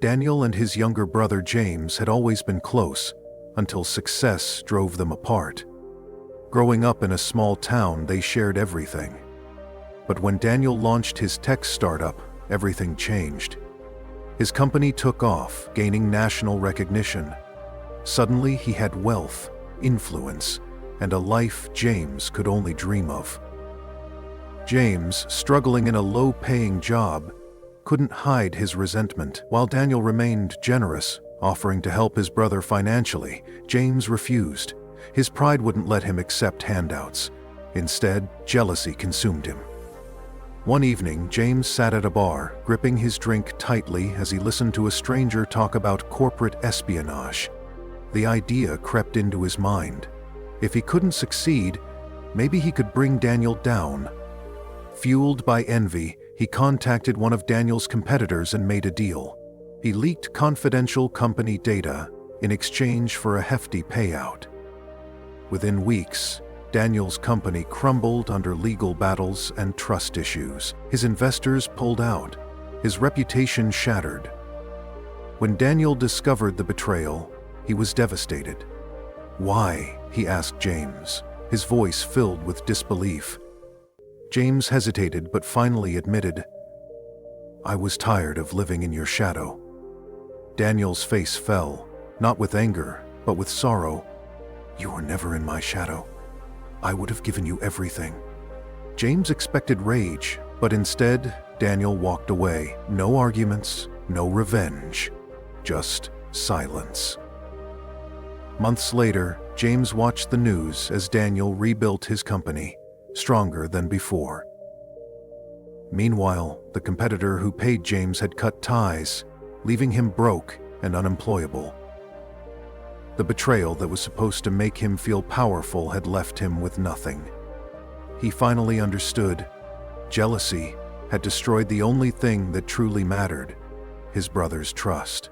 Daniel and his younger brother James had always been close, until success drove them apart. Growing up in a small town, they shared everything. But when Daniel launched his tech startup, everything changed. His company took off, gaining national recognition. Suddenly, he had wealth, influence, and a life James could only dream of. James, struggling in a low-paying job, couldn't hide his resentment. While Daniel remained generous, offering to help his brother financially, James refused. His pride wouldn't let him accept handouts. Instead, jealousy consumed him. One evening, James sat at a bar, gripping his drink tightly as he listened to a stranger talk about corporate espionage. The idea crept into his mind. If he couldn't succeed, maybe he could bring Daniel down. Fueled by envy, he contacted one of Daniel's competitors and made a deal. He leaked confidential company data in exchange for a hefty payout. Within weeks, Daniel's company crumbled under legal battles and trust issues. His investors pulled out. His reputation shattered. When Daniel discovered the betrayal, he was devastated. "Why?" he asked James, his voice filled with disbelief. James hesitated but finally admitted, "I was tired of living in your shadow." Daniel's face fell, not with anger, but with sorrow. "You were never in my shadow. I would have given you everything." James expected rage, but instead, Daniel walked away. No arguments, no revenge, just silence. Months later, James watched the news as Daniel rebuilt his company, stronger than before. Meanwhile, the competitor who paid James had cut ties, leaving him broke and unemployable. The betrayal that was supposed to make him feel powerful had left him with nothing. He finally understood. Jealousy had destroyed the only thing that truly mattered: his brother's trust.